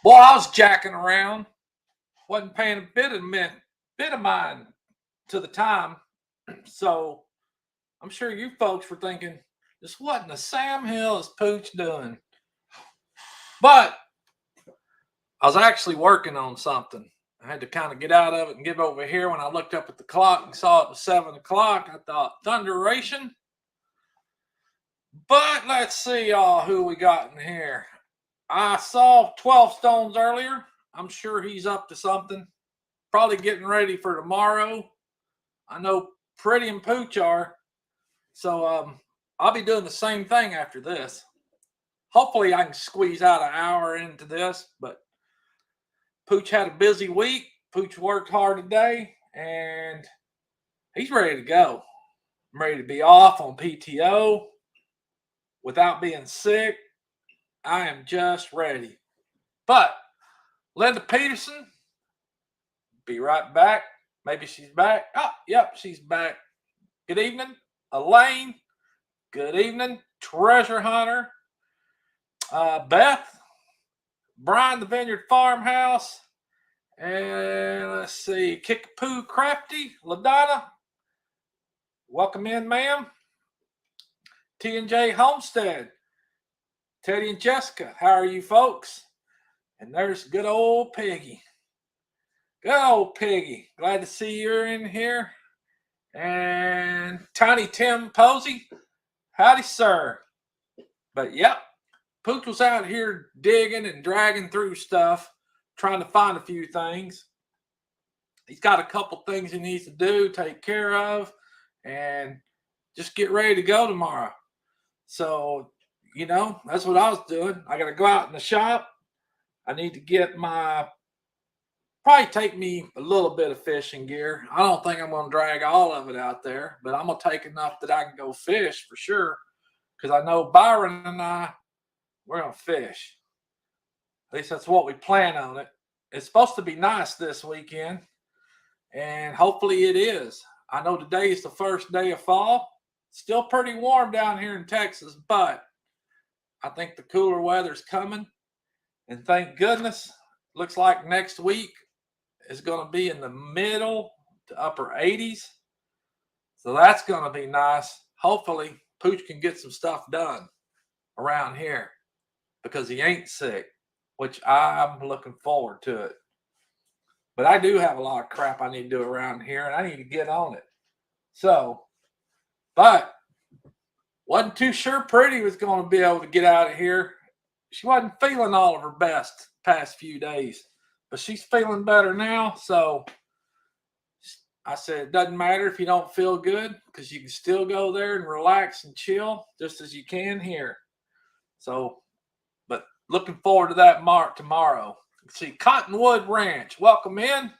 Boy, I was jacking around. Wasn't paying a bit of mind to the time. So I'm sure you folks were thinking, just what in the Sam Hill is Pooch doing? But I was actually working on something. I had to kind of get out of it and get over here. When I looked up at the clock and saw it was 7 o'clock, I thought, thunderation. But let's see, y'all, who we got in here. I saw 12 Stones earlier. I'm sure he's up to something. Probably getting ready for tomorrow. I know Pretty and Pooch are. So I'll be doing the same thing after this. Hopefully I can squeeze out an hour into this, but Pooch had a busy week. Pooch worked hard today, and he's ready to go. I'm ready to be off on PTO without being sick. I am just ready. But Linda Peterson, be right back. Maybe she's back. Oh, yep, she's back. Good evening, Elaine. Good evening, Treasure Hunter. Beth, Brian, the Vineyard Farmhouse, and let's see, Kickapoo Crafty, LaDonna. Welcome in, ma'am. T&J Homestead, Teddy and Jessica. How are you folks? And there's good old Piggy. Good old Piggy. Glad to see you're in here. And Tiny Tim Posey. Howdy, sir. But yep, Pooch was out here digging and dragging through stuff, trying to find a few things. He's got a couple things he needs to do, take care of, and just get ready to go tomorrow. So, that's what I was doing. I got to go out in the shop. I need to get probably take me a little bit of fishing gear. I don't think I'm going to drag all of it out there, but I'm going to take enough that I can go fish for sure. Because I know Byron and we're going to fish. At least that's what we plan on it. It's supposed to be nice this weekend, and hopefully it is. I know today is the first day of fall. Still pretty warm down here in Texas, but I think the cooler weather's coming. And thank goodness, looks like next week is going to be in the middle to upper 80s. So that's going to be nice. Hopefully, Pooch can get some stuff done around here because he ain't sick, which I'm looking forward to it. But I do have a lot of crap I need to do around here, and I need to get on it. So, but wasn't too sure Pretty was going to be able to get out of here. She wasn't feeling all of her best past few days, but she's feeling better now. So I said, it doesn't matter if you don't feel good because you can still go there and relax and chill just as you can here. So, but looking forward to that tomorrow. Let's see, Cottonwood Ranch, welcome in.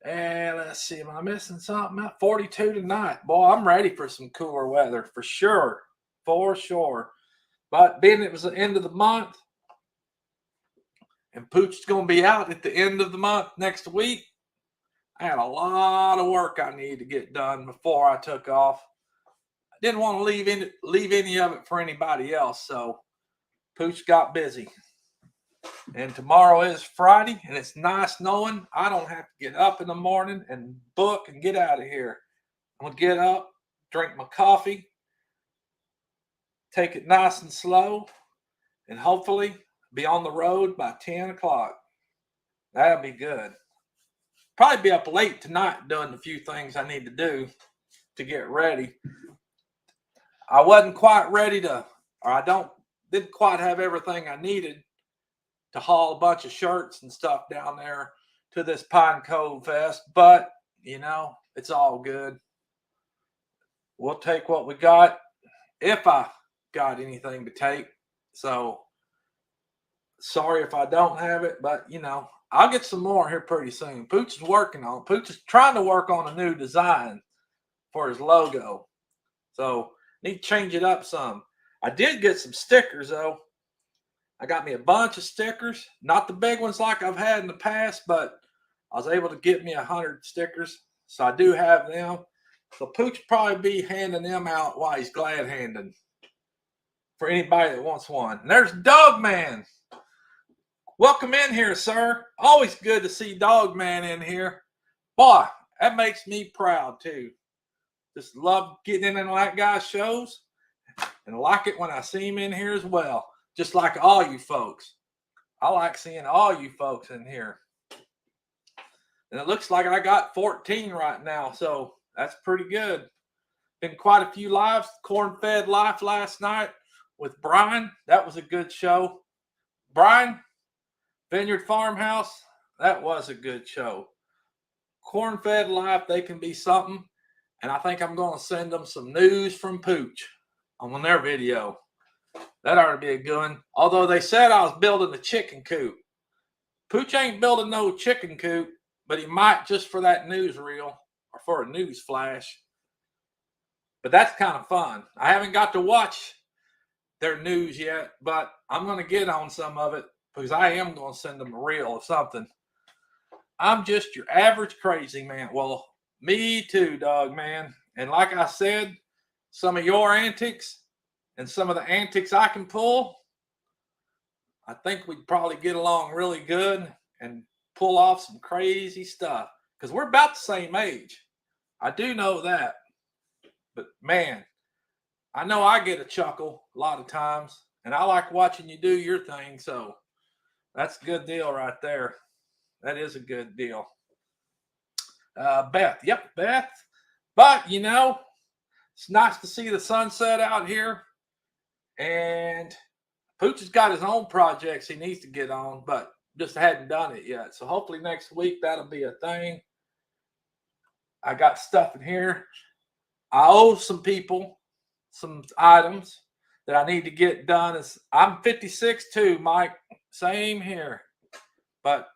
And let's see, am I missing something? 42 tonight. Boy, I'm ready for some cooler weather for sure. For sure. But being it was the end of the month, and Pooch's going to be out at the end of the month next week, I had a lot of work I needed to get done before I took off. I didn't want to leave any of it for anybody else, so Pooch got busy. And tomorrow is Friday, and it's nice knowing I don't have to get up in the morning and book and get out of here. I'm going to get up, drink my coffee, take it nice and slow, and hopefully be on the road by 10 o'clock. That'll be good. Probably be up late tonight doing the few things I need to do to get ready. I wasn't quite ready didn't quite have everything I needed to haul a bunch of shirts and stuff down there to this Pine Cove Fest, but it's all good. We'll take what we got if I got anything to take. So sorry if I don't have it, but I'll get some more here pretty soon. Pooch is working on it. Pooch is trying to work on a new design for his logo. So need to change it up some. I did get some stickers though. I got me a bunch of stickers, not the big ones like I've had in the past, but I was able to get me 100 stickers. So I do have them. So Pooch will probably be handing them out while he's glad handing for anybody that wants one. And there's Dog Man. Welcome in here, sir. Always good to see Dog Man in here. Boy, that makes me proud too. Just love getting in on that guy's shows and like it when I see him in here as well. Just like all you folks. I like seeing all you folks in here. And it looks like I got 14 right now, so that's pretty good. Been quite a few lives. Corn-Fed Life last night with Brian. That was a good show. Brian, Vineyard Farmhouse, that was a good show. Corn-Fed Life, they can be something. And I think I'm going to send them some news from Pooch on their video. That ought to be a good one. Although they said I was building a chicken coop. Pooch ain't building no chicken coop, but he might just for that newsreel or for a news flash. But that's kind of fun. I haven't got to watch their news yet, but I'm going to get on some of it because I am going to send them a reel or something. I'm just your average crazy man. Well, me too, Dog Man. And like I said, some of your antics and some of the antics I can pull, I think we'd probably get along really good and pull off some crazy stuff because we're about the same age. I do know that. But man, I know I get a chuckle a lot of times, and I like watching you do your thing. So that's a good deal right there. That is a good deal. Beth. Yep, Beth. But, you know, it's nice to see the sunset out here. And Pooch has got his own projects he needs to get on, but just hadn't done it yet. So hopefully next week that'll be a thing. I got stuff in here. I owe some people some items that I need to get done. I'm 56 too, Mike. Same here. But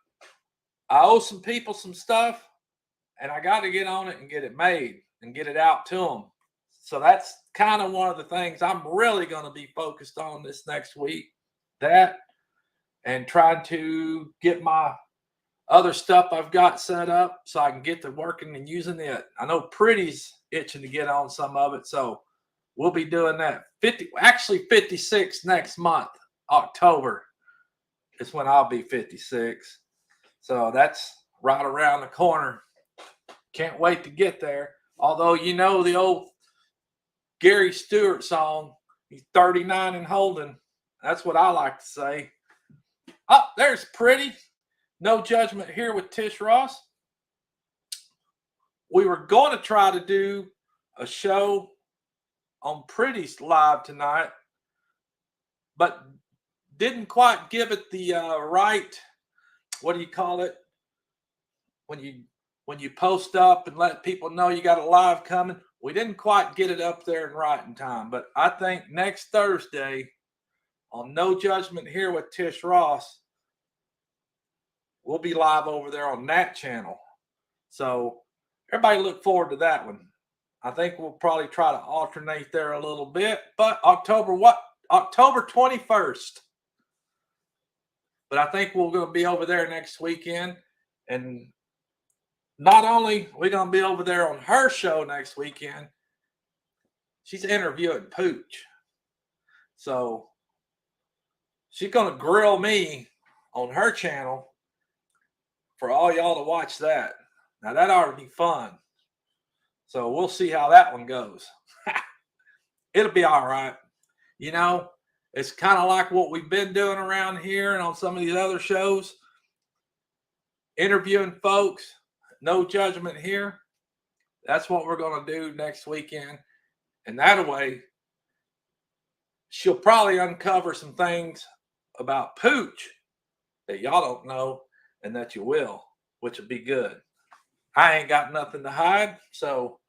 I owe some people some stuff, and I got to get on it and get it made and get it out to them. So that's kind of one of the things I'm really going to be focused on this next week. That and trying to get my other stuff I've got set up so I can get to working and using it. I know Pretty's itching to get on some of it, so we'll be doing that. 56 next month, October is when I'll be 56. So that's right around the corner. Can't wait to get there. Although, you know, the old Gary Stewart song, he's 39 and holding. That's what I like to say. Oh, there's Pretty. No Judgment here with Tish Ross. We were going to try to do a show on Pretty's live tonight, but didn't quite give it the right, what do you call it? When you post up and let people know you got a live coming. We didn't quite get it up there and right in time, but I think next Thursday on No Judgment here with Tish Ross, we'll be live over there on that channel. So everybody look forward to that one. I think we'll probably try to alternate there a little bit, but October 21st. But I think we're going to be over there next weekend. And not only are we going to be over there on her show next weekend, she's interviewing Pooch. So she's going to grill me on her channel for all y'all to watch that. Now, that ought to be fun. So we'll see how that one goes. It'll be all right. You know, it's kind of like what we've been doing around here and on some of these other shows. Interviewing folks, no judgment here. That's what we're going to do next weekend. And that way, she'll probably uncover some things about Pooch that y'all don't know and that you will, which will be good. I ain't got nothing to hide, so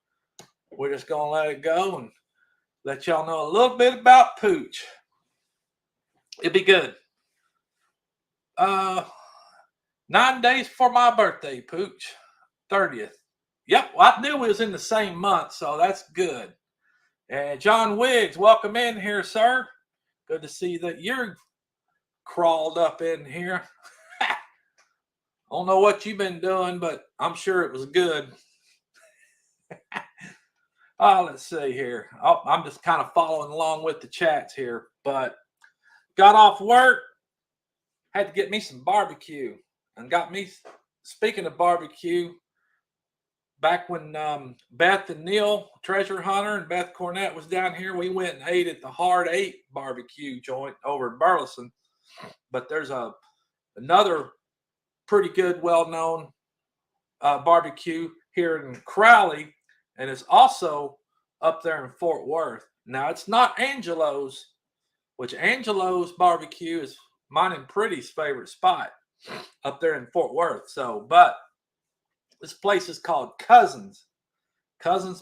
we're just going to let it go and let y'all know a little bit about Pooch. It'll be good. 9 days before my birthday, Pooch. 30th. Yep, well, I knew we was in the same month, so that's good. And John Wiggs, welcome in here, sir. Good to see that you're crawled up in here. I don't know what you've been doing, but I'm sure it was good. Let's see here. I'm just kind of following along with the chats here, but got off work, had to get me some barbecue, and got me. Speaking of barbecue, back when Beth and Neil, Treasure Hunter, and Beth Cornett was down here, we went and ate at the Hard Eight barbecue joint over in Burleson. But there's another pretty good, well-known barbecue here in Crowley, and it's also up there in Fort Worth. Now, it's not Angelo's, which Angelo's barbecue is mine and Pretty's favorite spot up there in Fort Worth. So, but this place is called Cousins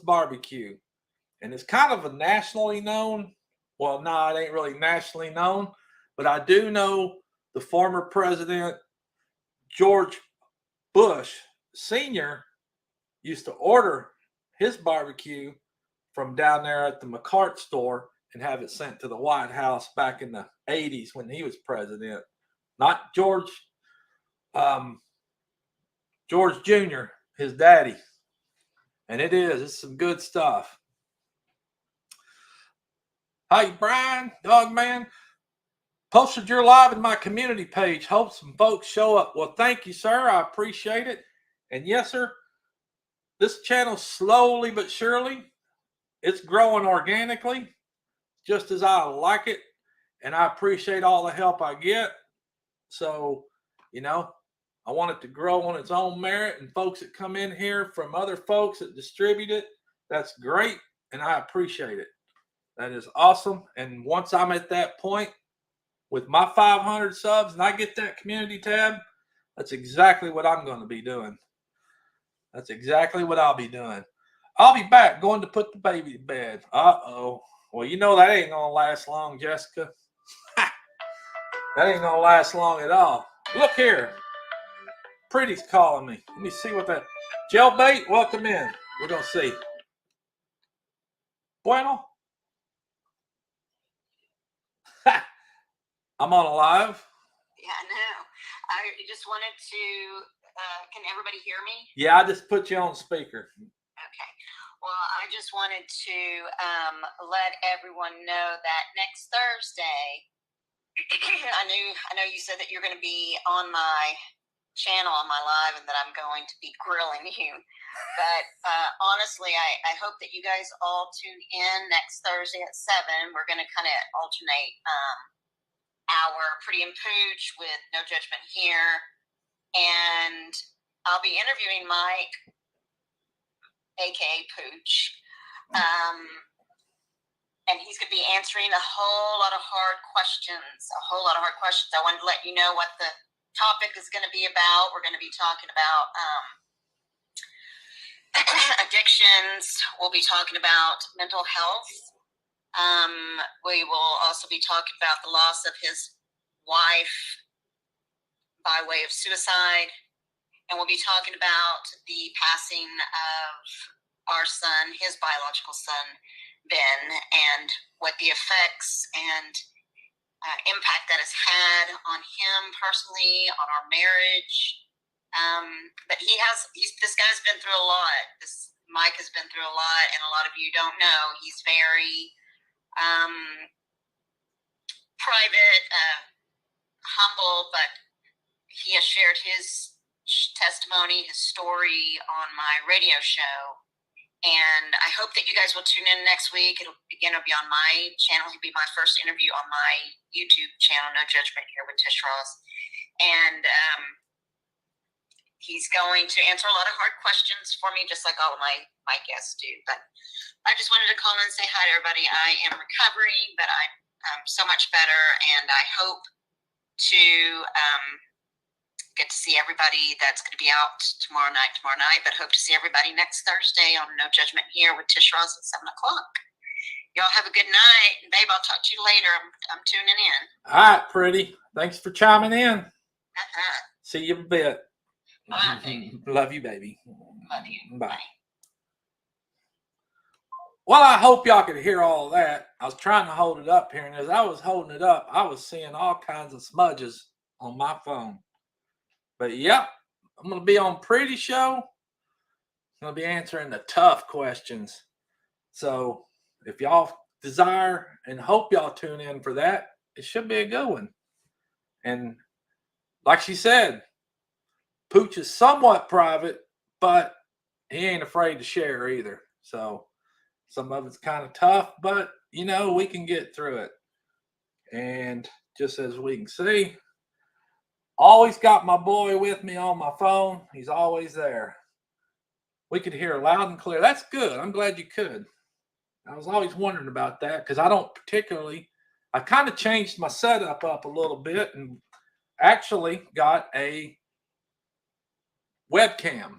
Barbecue, and it's kind of a nationally known. Well, no, it ain't really nationally known, but I do know the former president George Bush Sr. used to order his barbecue from down there at the McCart store and have it sent to the White House back in the 80s when he was president. Not George Jr., his daddy. And it's some good stuff. Hi, Brian, Dog Man. Posted your live in my community page. Hope some folks show up. Well, thank you, sir. I appreciate it. And yes, sir, this channel slowly but surely, it's growing organically, just as I like it. And I appreciate all the help I get. So, I want it to grow on its own merit, and folks that come in here from other folks that distribute it, that's great, and I appreciate it. That is awesome. And once I'm at that point with my 500 subs and I get that community tab, that's exactly what I'm going to be doing. That's exactly what I'll be doing. I'll be back going to put the baby to bed. Uh-oh. Well, that ain't going to last long, Jessica. That ain't going to last long at all. Look here. Pretty's calling me. Let me see what that... Jailbait, welcome in. We're going to see. Bueno. I'm on a live. Yeah, I know. I just wanted to... can everybody hear me? Yeah, I just put you on speaker. Okay. Well, I just wanted to let everyone know that next Thursday, I know you said that you're going to be on my channel, on my live, and that I'm going to be grilling you. But honestly, I hope that you guys all tune in next Thursday at 7. We're going to kind of alternate our Pretty and Pooch with No Judgment Here. And I'll be interviewing Mike, aka Pooch, and he's going to be answering a whole lot of hard questions. I wanted to let you know what the topic is going to be about. We're going to be talking about addictions. We'll be talking about mental health. We will also be talking about the loss of his wife by way of suicide. And we'll be talking about the passing of our son, his biological son, Ben, and what the effects and impact that has had on him personally, on our marriage. But this guy's been through a lot. Mike has been through a lot, and a lot of you don't know. He's very private, humble, but he has shared his testimony, his story on my radio show. And I hope that you guys will tune in next week. It'll be on my channel. It'll be my first interview on my YouTube channel, No Judgment Here with Tish Ross. And he's going to answer a lot of hard questions for me, just like all of my guests do. But I just wanted to call and say hi to everybody. I am recovering, but I'm so much better. And I hope to get to see everybody that's going to be out tomorrow night, but hope to see everybody next Thursday on No Judgment Here with Tish Ross at 7 o'clock. Y'all have a good night. And babe, I'll talk to you later. I'm tuning in. All right, Pretty. Thanks for chiming in. See you in a bit. Bye, baby. Love you, baby. Love you. Bye. Well, I hope y'all could hear all of that. I was trying to hold it up here, and as I was holding it up, I was seeing all kinds of smudges on my phone. But yep, I'm going to be on Pretty Show. I'm going to be answering the tough questions. So if y'all desire and hope y'all tune in for that, it should be a good one. And like she said, Pooch is somewhat private, but he ain't afraid to share either. So some of it's kind of tough, but you know, we can get through it. And just as we can see, always got my boy with me on my phone. He's always there. We could hear loud and clear. That's good. I'm glad you could. I was always wondering about that because I don't particularly, I kind of changed my setup up a little bit and actually got a webcam.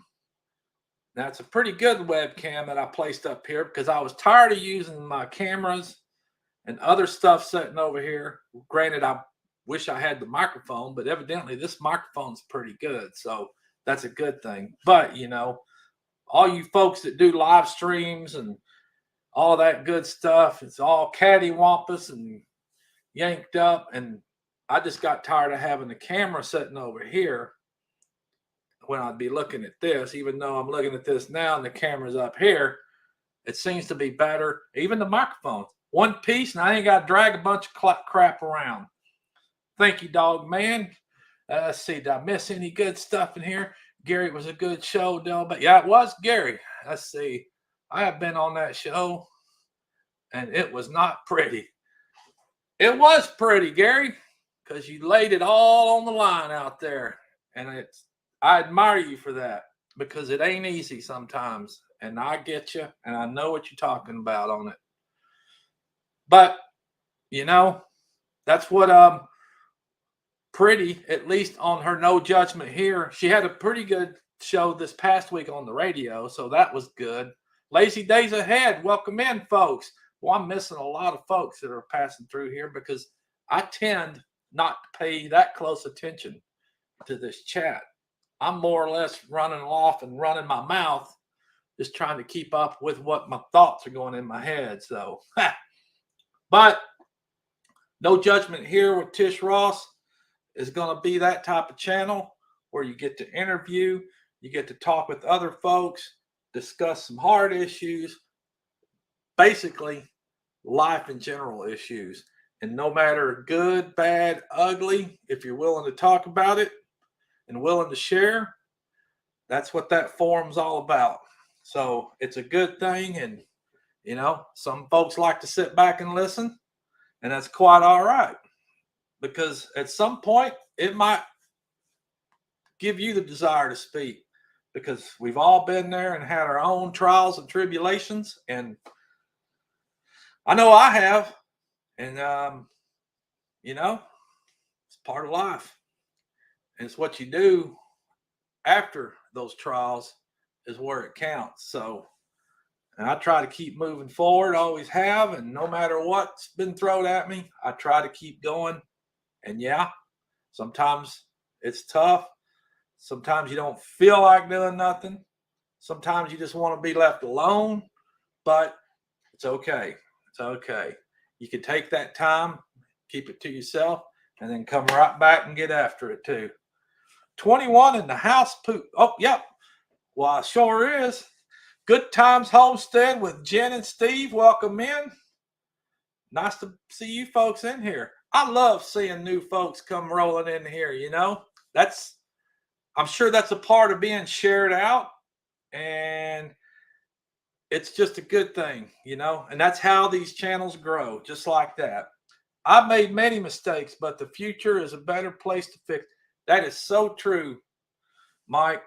Now, it's a pretty good webcam that I placed up here because I was tired of using my cameras and other stuff sitting over here. Granted, I wish I had the microphone, but evidently this microphone's pretty good. So that's a good thing. But, you know, all you folks that do live streams and all that good stuff, it's all cattywampus and yanked up. And I just got tired of having the camera sitting over here when I'd be looking at this, even though I'm looking at this now and the camera's up here. It seems to be better. Even the microphone, one piece, and I ain't got to drag a bunch of crap around. Thank you, dog man. Let's see, did I miss any good stuff in here? Gary, it was a good show, but yeah, it was Gary. Let's see. I have been on that show, and it was not pretty. It was pretty, Gary, because you laid it all on the line out there, and I admire you for that because it ain't easy sometimes, and I get you, and I know what you're talking about on it. But you know, that's what Pretty, at least on her No Judgment here, she had a pretty good show this past week on the radio, so that was good. Lazy Days Ahead, welcome in, folks. Well, I'm missing a lot of folks that are passing through here because I tend not to pay that close attention to this chat. I'm more or less running off and running my mouth, just trying to keep up with what my thoughts are going in my head. So, but No Judgment here with Tish Ross is going to be that type of channel where you get to interview, you get to talk with other folks, discuss some hard issues, basically life in general issues. And no matter good, bad, ugly, if you're willing to talk about it and willing to share, that's what that forum's all about. So it's a good thing. And, you know, some folks like to sit back and listen, and that's quite all right. Because at some point, it might give you the desire to speak because we've all been there and had our own trials and tribulations. And I know I have. And, you know, it's part of life. And it's what you do after those trials is where it counts. So, and I try to keep moving forward, always have. And no matter what's been thrown at me, I try to keep going. And yeah, sometimes it's tough. Sometimes you don't feel like doing nothing. Sometimes you just want to be left alone, but it's okay. It's okay. You can take that time, keep it to yourself, and then come right back and get after it too. 21 in the house, poop. Oh, yep. Well, it sure is. Good Times Homestead with Jen and Steve. Welcome in. Nice to see you folks in here. I love seeing new folks come rolling in here, you know. I'm sure that's a part of being shared out, and it's just a good thing, you know, and that's how these channels grow, just like that. I've made many mistakes, but the future is a better place to fix. That is so true, Mike.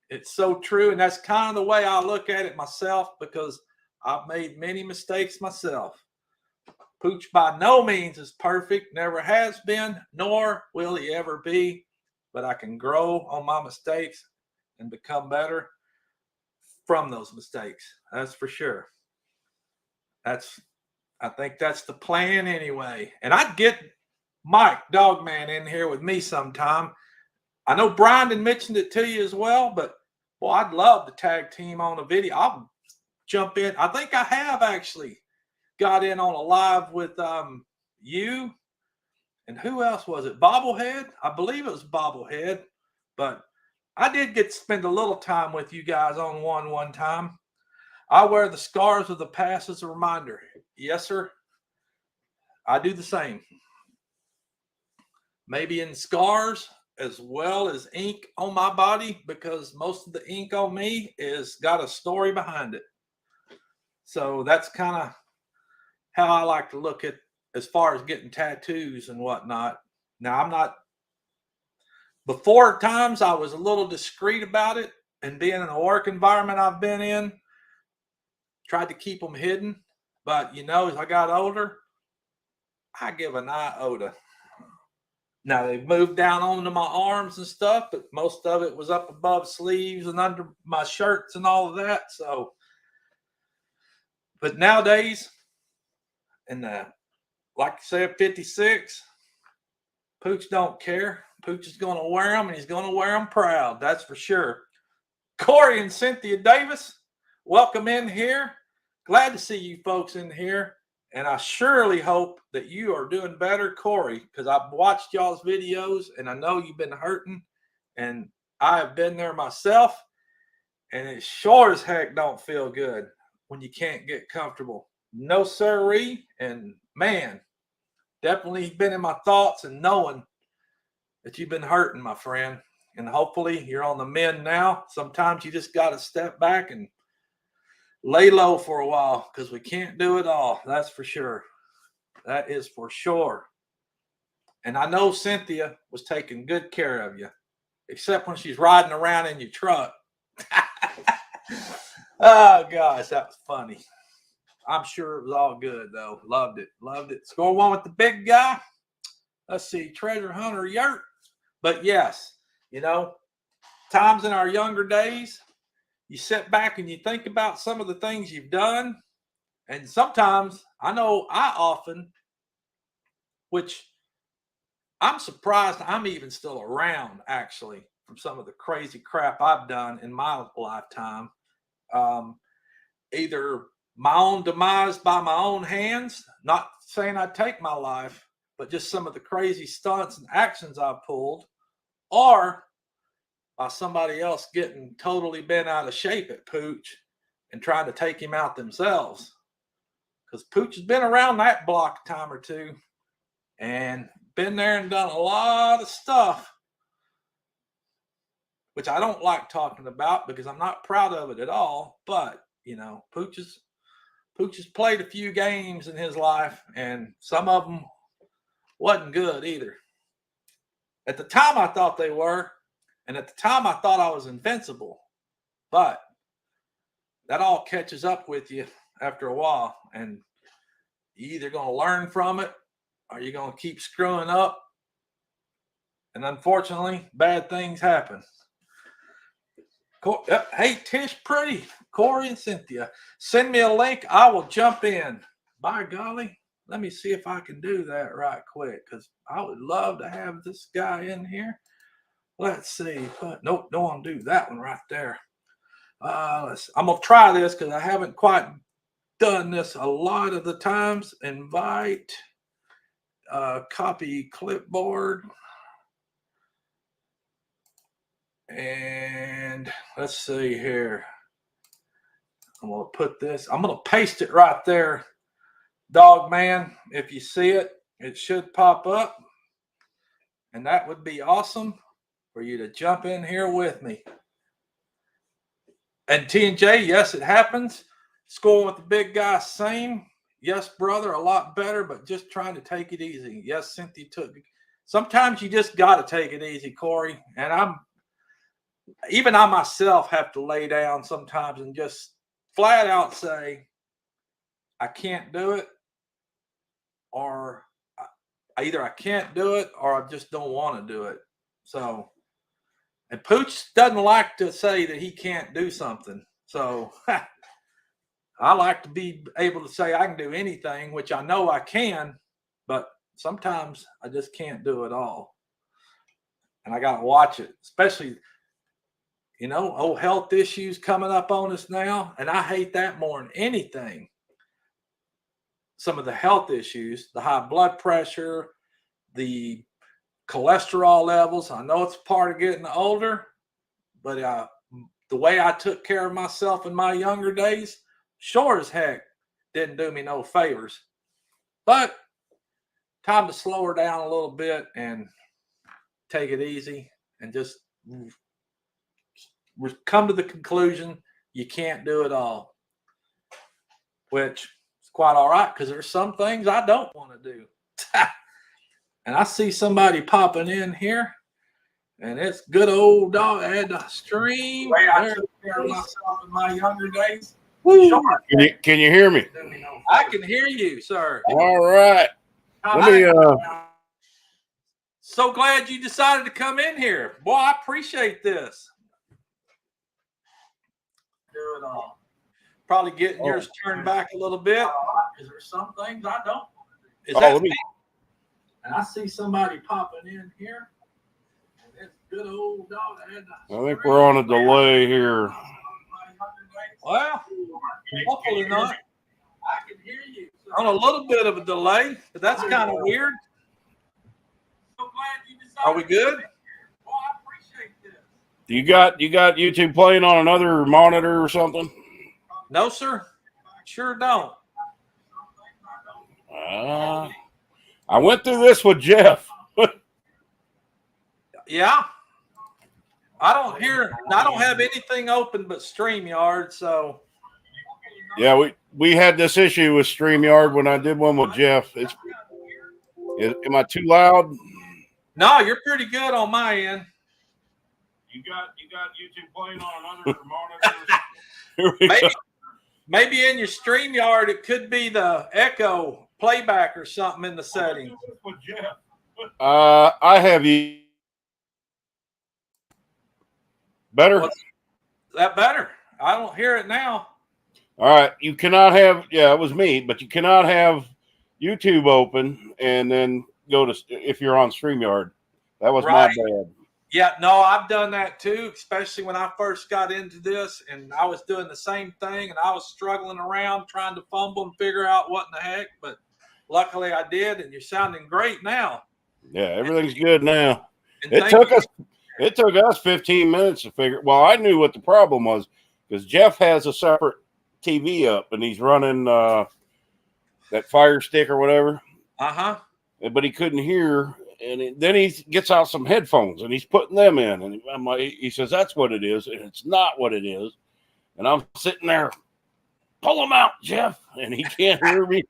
It's so true, and that's kind of the way I look at it myself because I've made many mistakes myself. Pooch by no means is perfect, never has been, nor will he ever be, but I can grow on my mistakes and become better from those mistakes. That's for sure. I think that's the plan anyway. And I'd get Mike Dogman in here with me sometime. I know Brian mentioned it to you as well, but well, I'd love to tag team on a video. I'll jump in. I think I have actually got in on a live with you. And who else was it? Bobblehead? I believe it was Bobblehead. But I did get to spend a little time with you guys on one time. I wear the scars of the past as a reminder. Yes, sir. I do the same. Maybe in scars as well as ink on my body, because most of the ink on me is got a story behind it. So that's kind of how I like to look at as far as getting tattoos and whatnot. Now, I'm not, before times I was a little discreet about it, and being in a work environment I've been in, tried to keep them hidden. But as I got older, I give an iota. Now they've moved down onto my arms and stuff, but most of it was up above sleeves and under my shirts and all of that. So, but nowadays, and like I said, 56, Pooch don't care. Pooch is going to wear them, and he's going to wear them proud. That's for sure. Corey and Cynthia Davis, welcome in here. Glad to see you folks in here. And I surely hope that you are doing better, Corey, because I've watched y'all's videos and I know you've been hurting. And I have been there myself. And it sure as heck don't feel good when you can't get comfortable. No sirree. And man, definitely been in my thoughts and knowing that you've been hurting, my friend. And hopefully you're on the mend now. Sometimes you just got to step back and lay low for a while, because we can't do it all. That's for sure. That is for sure. And I know Cynthia was taking good care of you, except when she's riding around in your truck. Oh, gosh, that was funny. I'm sure it was all good, though. Loved it. Loved it. Score one with the big guy. Let's see. Treasure Hunter Yurt. But yes, times in our younger days, you sit back and you think about some of the things you've done. And sometimes, I know I often, which I'm surprised I'm even still around, actually, from some of the crazy crap I've done in my lifetime. Either my own demise by my own hands, not saying I'd take my life, but just some of the crazy stunts and actions I've pulled, or by somebody else getting totally bent out of shape at Pooch and trying to take him out themselves. Because Pooch has been around that block a time or two and been there and done a lot of stuff, which I don't like talking about because I'm not proud of it at all. But, Pooch has played a few games in his life, and some of them wasn't good either. At the time, I thought they were. And at the time, I thought I was invincible. But that all catches up with you after a while. And you're either going to learn from it or you're going to keep screwing up. And unfortunately, bad things happen. Hey, Tish Pretty, Corey and Cynthia, send me a link. I will jump in. By golly, let me see if I can do that right quick, because I would love to have this guy in here. Let's see. Nope, don't want to do that one right there. I'm going to try this because I haven't quite done this a lot of the times. Invite, copy clipboard. And let's see here. I'm going to put this, I'm going to paste it right there. Dog man, if you see it, it should pop up. And that would be awesome for you to jump in here with me. And T&J, yes, it happens. Scoring with the big guy, same. Yes, brother, a lot better, but just trying to take it easy. Yes, Cynthia took. Sometimes you just got to take it easy, Corey. And I myself have to lay down sometimes and just flat out say, I can't do it, or either I can't do it or I just don't want to do it. So, and Pooch doesn't like to say that he can't do something. So I like to be able to say I can do anything, which I know I can, but sometimes I just can't do it all. And I got to watch it, especially, health issues coming up on us now. And I hate that more than anything. Some of the health issues, the high blood pressure, the cholesterol levels. I know it's part of getting older, but the way I took care of myself in my younger days, sure as heck didn't do me no favors. But time to slow her down a little bit and take it easy. and just come to the conclusion you can't do it all, which is quite all right because there's some things I don't want to do. And I see somebody popping in here, and it's good old dog. I had to stream. The way I took care of myself in my younger days. Can you hear me? I can hear you, sir. All right. Let me. So glad you decided to come in here. Boy, I appreciate this. Do it all. Probably getting yours turned back a little bit. Because there's some things I don't. Is that me? And I see somebody popping in here. And it's good old dog. I think we're on a delay here. Well, hopefully not. I can hear you. On a little bit of a delay, but that's kind of weird. Are we good? Well, I appreciate this. You got YouTube playing on another monitor or something? No, sir. Sure don't. I went through this with Jeff. Yeah. I don't have anything open but StreamYard, so. Yeah, we had this issue with StreamYard when I did one with Jeff. Am I too loud? No, you're pretty good on my end. You got YouTube playing on another monitor? Maybe in your StreamYard it could be the echo playback or something in the settings. I have you. Better? Is that better? I don't hear it now. All right. You cannot have, it was me, but you cannot have YouTube open and then go to, if you're on StreamYard. That was my bad. Yeah, no, I've done that too, especially when I first got into this and I was doing the same thing and I was struggling around trying to fumble and figure out what in the heck, but luckily I did and you're sounding great now. Yeah, everything's good now. It took us 15 minutes to figure. Well, I knew what the problem was because Jeff has a separate TV up and he's running that Fire Stick or whatever. But he couldn't hear, and then he gets out some headphones and he's putting them in, and I'm like, he says that's what it is, and it's not what it is. And I'm sitting there, pull them out, Jeff, and he can't hear me.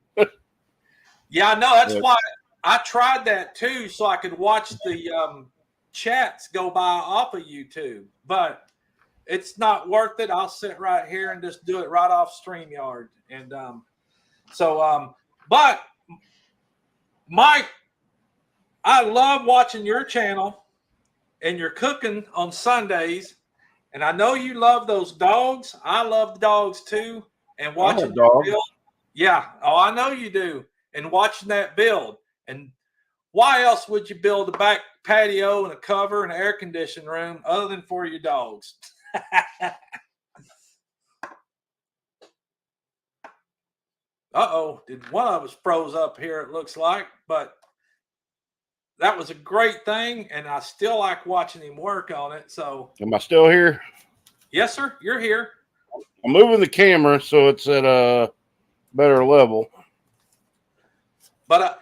Yeah, no, that's why I tried that too, so I could watch the chats go by off of YouTube, but it's not worth it. I'll sit right here and just do it right off StreamYard. And but Mike, I love watching your channel and your cooking on Sundays. And I know you love those dogs. I love dogs too. And watching your build. Yeah. Oh, I know you do. And watching that build. And why else would you build a back patio and a cover and an air conditioning room other than for your dogs? Did one of us froze up here, it looks like, but that was a great thing, and I still like watching him work on it. So, am I still here? Yes, sir. You're here. I'm moving the camera so it's at a better level. But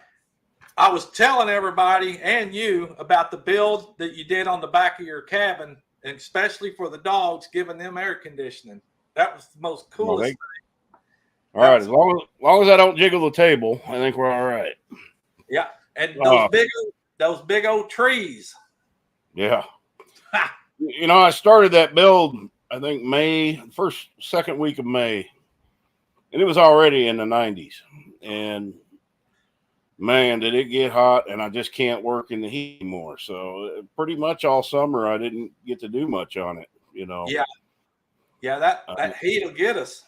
I was telling everybody and you about the build that you did on the back of your cabin, and especially for the dogs, giving them air conditioning. That was the most coolest thing. All right, as long as I don't jiggle the table, I think we're all right. Yeah, and those big old trees. Yeah. You know, I started that build, I think second week of May, and it was already in the 90s. And man, did it get hot, and I just can't work in the heat anymore. So pretty much all summer, I didn't get to do much on it, you know. Yeah, that heat will get us.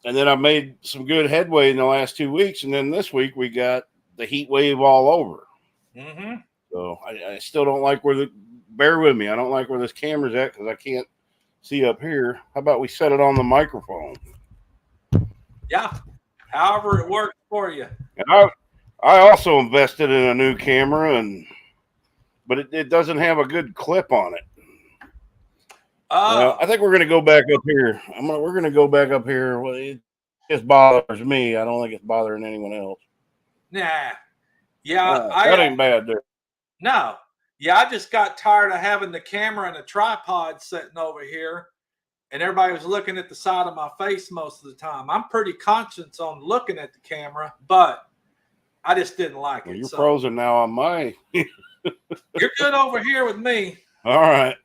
And then I made some good headway in the last 2 weeks, and then this week we got the heat wave all over. Mm-hmm. So I still don't like bear with me. I don't like where this camera's at because I can't see up here. How about we set it on the microphone? Yeah, however it works for you. And I also invested in a new camera, but it doesn't have a good clip on it. I think we're going to go back up here. We're going to go back up here. Well, it just bothers me. I don't think it's bothering anyone else. Nah. Yeah. That ain't bad there. No. Yeah, I just got tired of having the camera and a tripod sitting over here, and everybody was looking at the side of my face most of the time. I'm pretty conscious on looking at the camera, but I just didn't like Well, it. you're So frozen now on my. you're good over here with me. All right.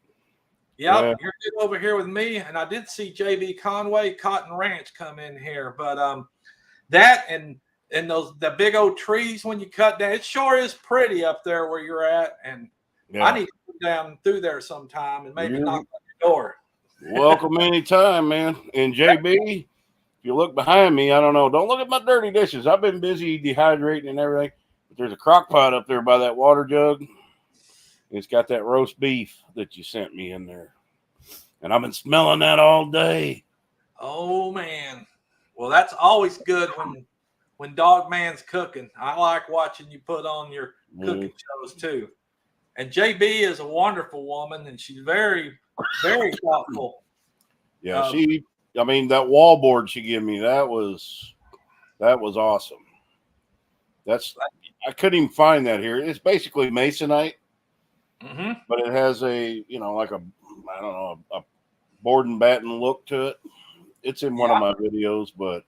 Yep, Yeah. you're good over here with me. And I did see JB Conway Cotton Ranch come in here, but that and the big old trees when you cut down, it sure is pretty up there where you're at. And Yeah. I need to go down through there sometime and maybe You're knock on your door. welcome anytime, man. And JB, if you look behind me, I don't know. Don't look at my dirty dishes. I've been busy dehydrating and everything. But there's a crock pot up there by that water jug. It's got that roast beef that you sent me in there. And I've been smelling that all day. Oh man. Well, that's always good when Dog Man's cooking. I like watching you put on your cooking shows too. And JB is a wonderful woman, and she's very, very thoughtful. Yeah, that wallboard she gave me, that was awesome. I couldn't even find that here. It's basically masonite, but it has a, like a board and batten look to it. It's in one of my videos, but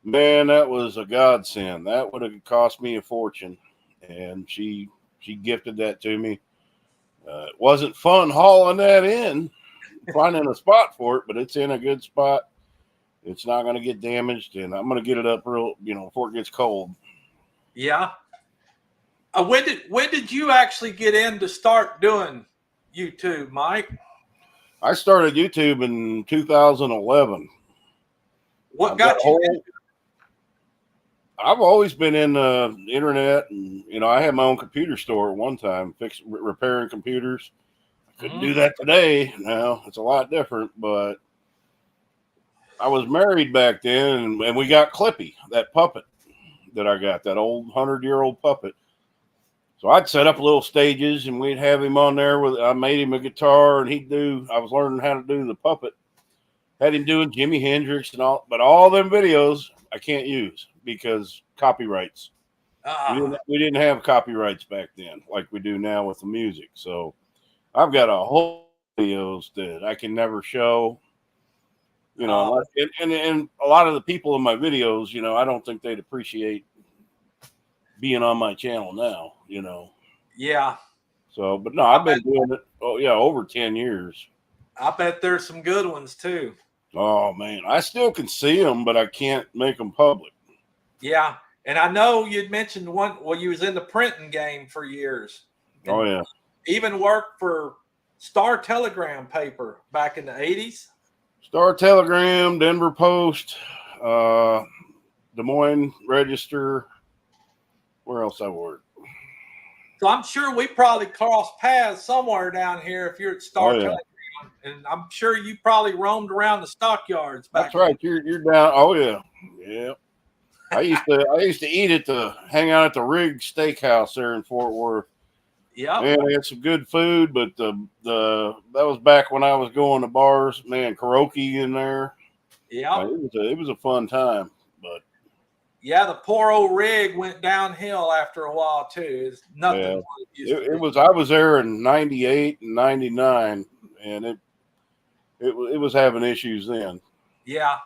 man, that was a godsend. That would have cost me a fortune, and she gifted that to me. It wasn't fun hauling that in, finding a spot for it, but it's in a good spot. It's not going to get damaged, and I'm going to get it up real, before it gets cold. Yeah. When did you actually get in to start doing YouTube, Mike? I started YouTube in 2011. What got you into it? I've always been in the internet, and I had my own computer store at one time, repairing computers. I couldn't do that today. Now it's a lot different, but I was married back then, and we got Clippy, that puppet that I got, that old 100-year-old puppet. So I'd set up little stages, and we'd have him on there. I made him a guitar, and I was learning how to do the puppet. Had him doing Jimi Hendrix and all, but all them videos I can't use because copyrights. We didn't have copyrights back then like we do now with the music. So I've got a whole videos that I can never show. And a lot of the people in my videos, I don't think they'd appreciate being on my channel now, Yeah. So, but no, I've been doing it. Oh yeah, over 10 years. I bet there's some good ones too. Oh man, I still can see them, but I can't make them public. Yeah, and I know you'd mentioned one. Well, you was in the printing game for years. Oh yeah. Even worked for Star Telegram paper back in the 80s. Star Telegram, Denver Post, Des Moines Register. Where else I worked? So I'm sure we probably crossed paths somewhere down here if you're at Star Telegram. And I'm sure you probably roamed around the stockyards back. That's right. You're down. Oh yeah. Yeah. I used to hang out at the Rig Steakhouse there in Fort Worth. Yeah. Man, they had some good food, but that was back when I was going to bars. Man, karaoke in there. Yeah. It was a fun time, but yeah, the poor old Rig went downhill after a while too. It's nothing. Yeah. It was. I was there in '98 and '99, and it was having issues then. Yeah,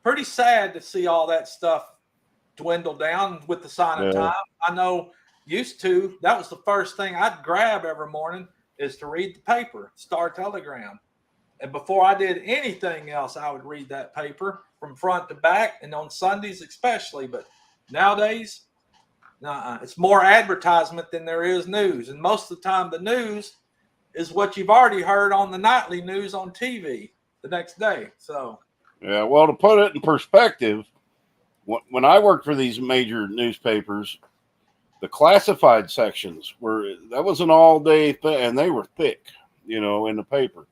pretty sad to see all that stuff dwindle down with the sign of time. I know used to, that was the first thing I'd grab every morning is to read the paper, Star Telegram. And before I did anything else, I would read that paper from front to back, and on Sundays especially. But nowadays, it's more advertisement than there is news. And most of the time, the news is what you've already heard on the nightly news on TV the next day. So, yeah, well, to put it in perspective, when I worked for these major newspapers, the classified sections that was an all-day thing, and they were thick, in the paper.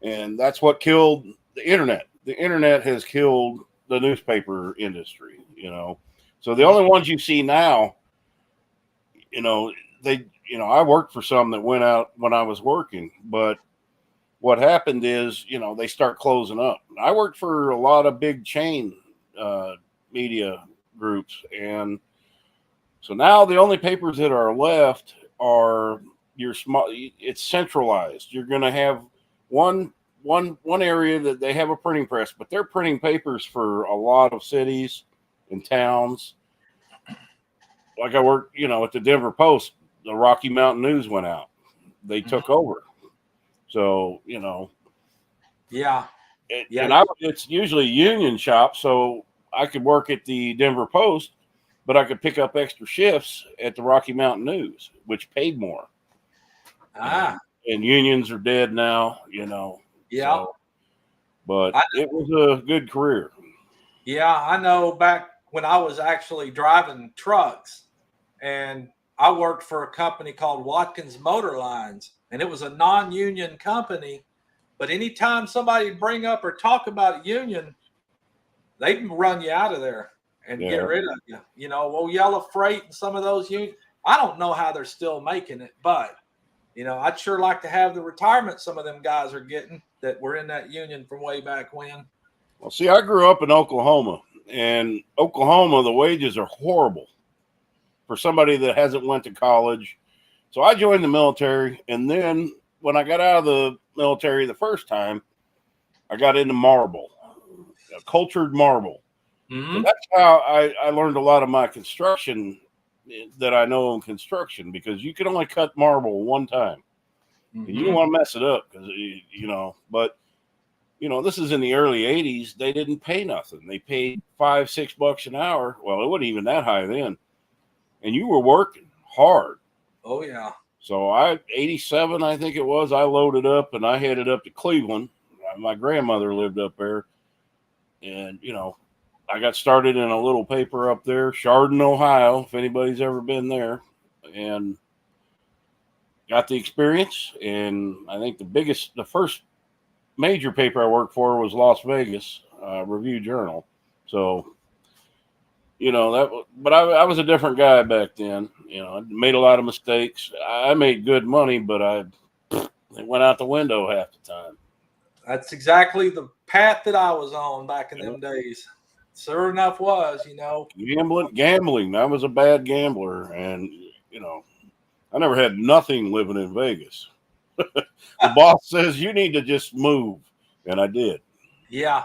And that's what killed the internet. The internet has killed the newspaper industry, So the only ones you see now, I worked for some that went out when I was working, but what happened is, they start closing up. I worked for a lot of big chain media groups, and so now the only papers that are left are you're small. It's centralized. You're going to have one area that they have a printing press, but they're printing papers for a lot of cities and towns. Like I worked, at the Denver Post, the Rocky Mountain News went out. They took over. So, Yeah. And it's usually a union shop, so I could work at the Denver Post, but I could pick up extra shifts at the Rocky Mountain News, which paid more. And unions are dead now, Yeah. So, but it was a good career. Yeah, I know back when I was actually driving trucks, and I worked for a company called Watkins Motor Lines, and it was a non-union company. But anytime somebody would bring up or talk about a union, they'd run you out of there and get rid of you. Yellow Freight and some of those unions. I don't know how they're still making it, but I'd sure like to have the retirement some of them guys are getting that were in that union from way back when. Well, see, I grew up in Oklahoma, and Oklahoma, the wages are horrible for somebody that hasn't went to college. So I joined the military, and then when I got out of the military the first time, I got into marble, cultured marble. Mm-hmm. So that's how I learned a lot of my construction that I know in construction, because you can only cut marble one time. Mm-hmm. And you don't want to mess it up because, but, this is in the early 80s. They didn't pay nothing. They paid $5-6 an hour. Well, it wasn't even that high then. And you were working hard. Oh, yeah. So 87, I think it was, I loaded up and I headed up to Cleveland. My grandmother lived up there. And, I got started in a little paper up there, Chardon, Ohio, if anybody's ever been there, and got the experience. And I think the first major paper I worked for was Las Vegas Review Journal. So, but I was a different guy back then. I made a lot of mistakes. I made good money, but it went out the window half the time. That's exactly the path that I was on back in them days. Sure enough was, Gambling. I was a bad gambler, and, I never had nothing living in Vegas. The boss says you need to just move, and I did. Yeah.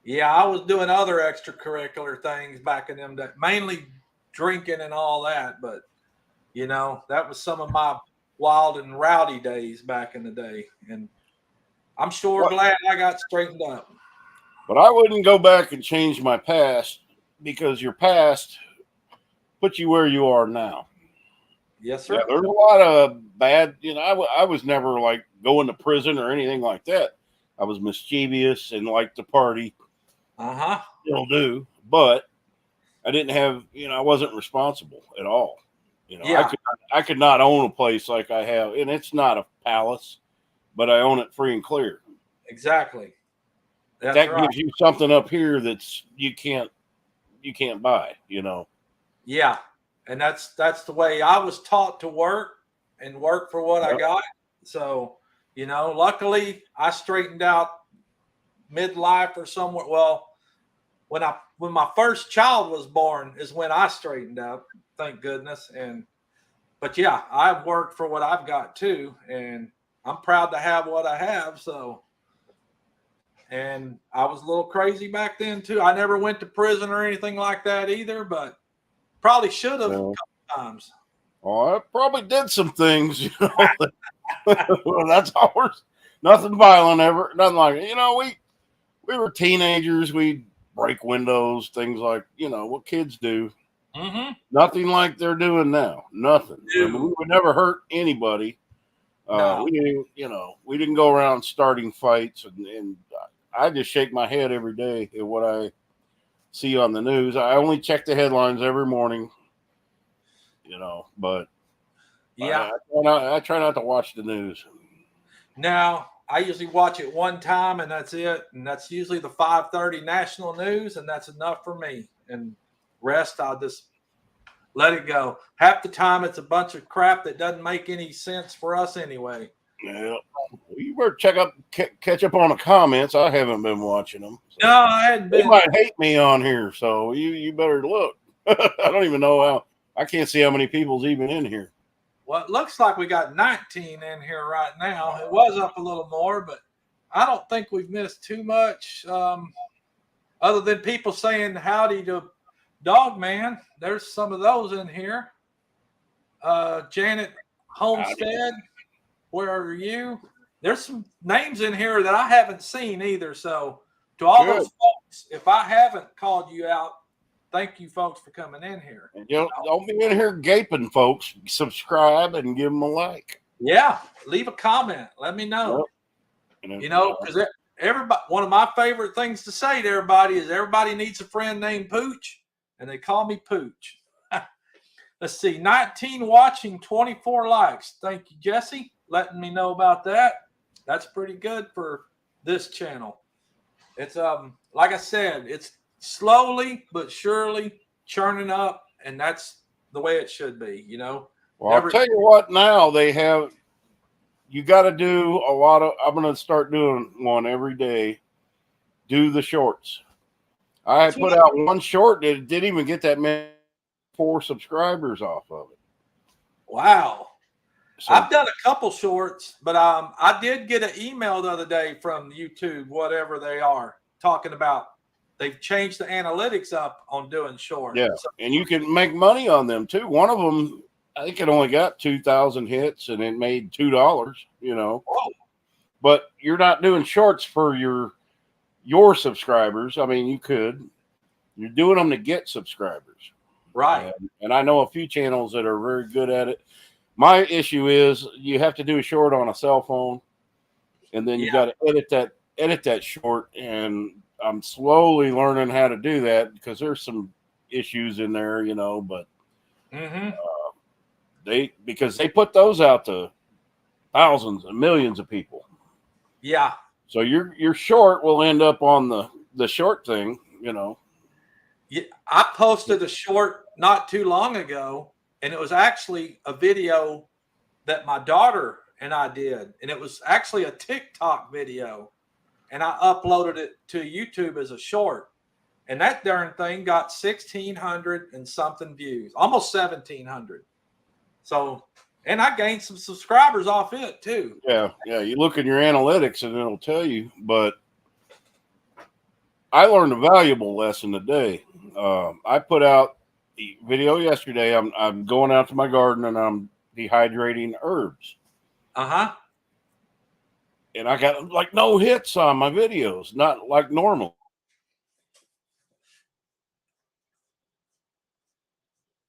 Yeah, I was doing other extracurricular things back in them days, mainly drinking and all that. But, that was some of my wild and rowdy days back in the day. And I'm sure glad I got straightened up. But I wouldn't go back and change my past, because your past put you where you are now. Yes, sir. Yeah, there's a lot of bad, I was never like going to prison or anything like that. I was mischievous and liked to party. Still do, but I didn't have, I wasn't responsible at all. I could not own a place like I have, and it's not a palace, but I own it free and clear. Exactly. That gives you something up here that's you can't buy, Yeah. And that's the way I was taught to work for what I got. So, luckily I straightened out midlife or somewhere. Well, when my first child was born is when I straightened out, thank goodness. But yeah, I've worked for what I've got too, and I'm proud to have what I have. So, and I was a little crazy back then too. I never went to prison or anything like that either, but probably should have a couple times. Oh, I probably did some things, Well, that's ours. Nothing violent ever. Nothing like it. We were teenagers. We'd break windows, things like, what kids do. Mm-hmm. Nothing like they're doing now. Nothing. I mean, we would never hurt anybody. No. We didn't go around starting fights, and I just shake my head every day at what I see on the news. I only check the headlines every morning, but yeah, I try not to watch the news. Now, I usually watch it one time and that's it. And that's usually the 5:30 national news, and that's enough for me. And rest, I'll just let it go. Half the time it's a bunch of crap that doesn't make any sense for us anyway. Yeah. You better catch up on the comments. I haven't been watching them. So no, I hadn't been. They might hate me on here, so you better look. I don't even know how. I can't see how many people's even in here. Well, it looks like we got 19 in here right now. It was up a little more, but I don't think we've missed too much. Other than people saying howdy to Dog Man. There's some of those in here. Janet Homestead, where are you? There's some names in here that I haven't seen either. So to all those folks, if I haven't called you out, thank you folks for coming in here. And don't be in here gaping, folks. Subscribe and give them a like. Yeah, leave a comment. Let me know. Yep. Because everybody, one of my favorite things to say to everybody is everybody needs a friend named Pooch, and they call me Pooch. Let's see, 19 watching, 24 likes. Thank you, Jesse, letting me know about that. That's pretty good for this channel. It's like I said, it's slowly but surely churning up, and that's the way it should be, Well, I'll tell you what, now they have, you got to do a lot of, I'm going to start doing one every day. Do the shorts. I put out one short that didn't even get that many 4 subscribers off of it. Wow. So, I've done a couple shorts, but I did get an email the other day from YouTube, whatever they are, talking about they've changed the analytics up on doing shorts. Yeah, and you can make money on them too. One of them, I think it only got 2,000 hits and it made $2, Whoa. But you're not doing shorts for your subscribers. I mean, you could. You're doing them to get subscribers. Right. And I know a few channels that are very good at it. My issue is you have to do a short on a cell phone, and then you got to edit that short. And I'm slowly learning how to do that because there's some issues in there, but because they put those out to thousands and millions of people. Yeah. So your short will end up on the short thing, Yeah, I posted a short not too long ago, and it was actually a video that my daughter and I did, and it was actually a TikTok video, and I uploaded it to YouTube as a short, and that darn thing got 1,600 and something views, almost 1,700. So, and I gained some subscribers off it too. Yeah. You look at your analytics and it'll tell you, but I learned a valuable lesson today. I put out the video yesterday. I'm going out to my garden and I'm dehydrating herbs. And I got like no hits on my videos, not like normal.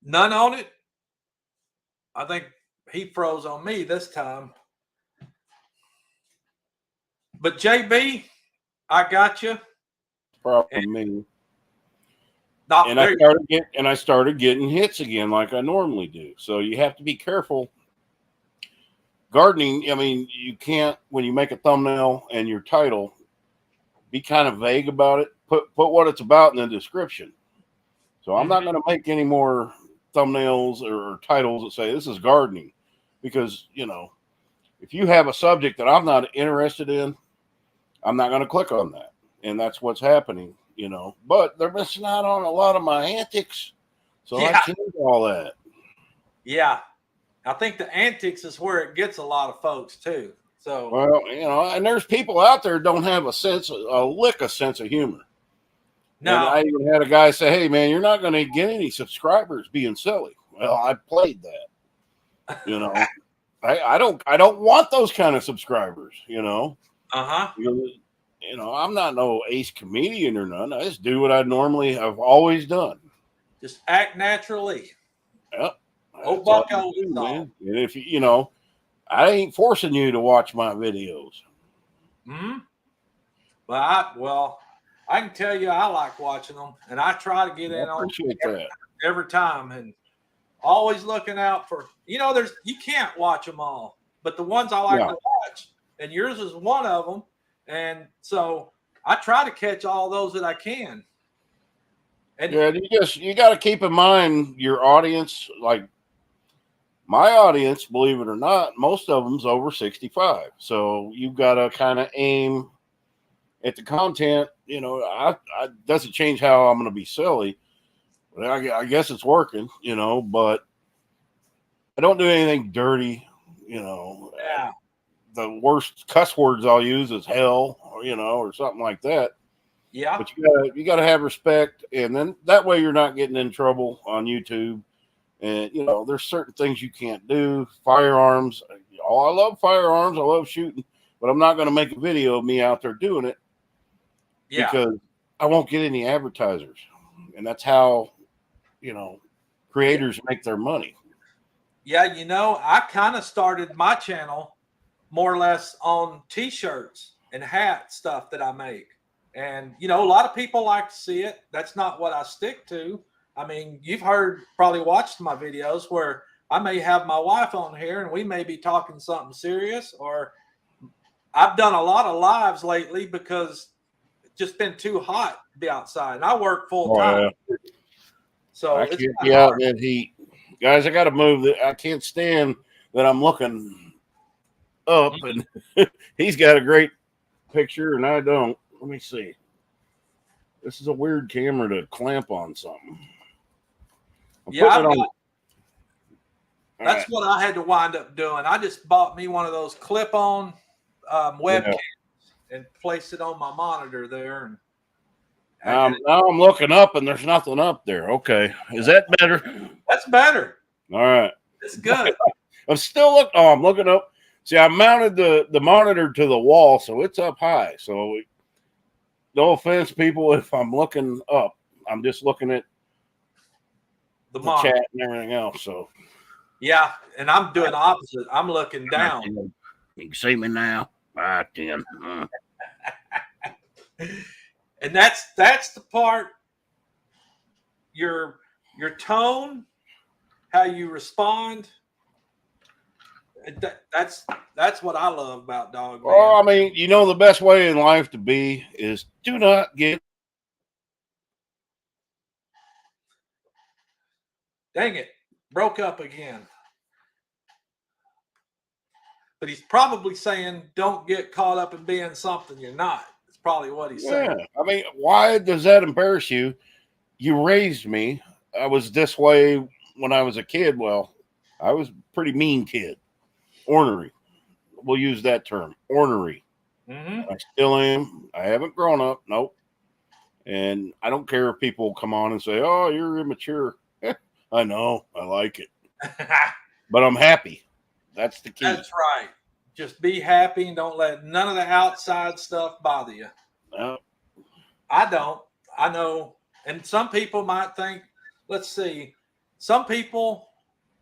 None on it. I think he froze on me this time. But JB, I got you. Probably me. And I started getting hits again like I normally do. So you have to be careful. Gardening, I mean, you can't, when you make a thumbnail and your title, be kind of vague about it. Put what it's about in the description. So I'm not going to make any more thumbnails or titles that say this is gardening, because if you have a subject that I'm not interested in, I'm not going to click on that. And that's what's happening, but they're missing out on a lot of my antics. So I changed all that. Yeah. I think the antics is where it gets a lot of folks too. So, well, and there's people out there don't have a sense of humor. No, and I even had a guy say, "Hey, man, you're not going to get any subscribers being silly." Well, I played that. I don't want those kind of subscribers. I'm not no ace comedian or none. I just do what I've always done. Just act naturally. Yep. Oh, bucko, man. And if I ain't forcing you to watch my videos. Well, I can tell you I like watching them, and I try to get in on every time, and always looking out for you can't watch them all, but the ones I like to watch, and yours is one of them, and so I try to catch all those that I can. And you got to keep in mind your audience. Like my audience, believe it or not, most of them's over 65, so you've got to kind of aim at the content. I doesn't change how I'm going to be silly, but I guess it's working. But I don't do anything dirty. You know, Yeah. the worst cuss words I'll use is hell, or or something like that. Yeah. But you gotta have respect, and then that way you're not getting in trouble on YouTube. And there's certain things you can't do. Firearms. Oh, I love firearms. I love shooting, but I'm not going to make a video of me out there doing it because I won't get any advertisers, and that's how creators make their money. Yeah, I kind of started my channel more or less on T-shirts and hat stuff that I make. And, a lot of people like to see it. That's not what I stick to. I mean, you've probably watched my videos where I may have my wife on here and we may be talking something serious, or I've done a lot of lives lately because it's just been too hot to be outside. And I work full time. Yeah. So I can't be out in that heat. Guys, I got to move. I can't stand that I'm looking up and he's got a great picture and I don't. Let me see. This is a weird camera to clamp on something. That's what I had to wind up doing. I just bought me one of those clip-on webcams and placed it on my monitor there. And now I'm looking up and there's nothing up there. Okay, is that better? That's better. All right, it's good. I'm still looking. Oh, I'm looking up. See, I mounted the monitor to the wall, so it's up high. So, no offense, people, if I'm looking up, I'm just looking at the chat and everything else. So, yeah, and I'm doing the opposite. I'm looking down. You can see me now. Right then. And that's the part. Your tone, how you respond. That's what I love about Dog Man. Well, I mean, the best way in life to be is do not get. Dang it, broke up again. But he's probably saying, don't get caught up in being something you're not. It's probably what he's saying. I mean, why does that embarrass you? You raised me. I was this way when I was a kid. Well, I was a pretty mean kid. Ornery. We'll use that term. Ornery. Mm-hmm. I still am. I haven't grown up. Nope. And I don't care if people come on and say, oh, you're immature. I know. I like it. But I'm happy. That's the key. That's right. Just be happy and don't let none of the outside stuff bother you. No. I don't. I know. And some people might think, let's see, some people,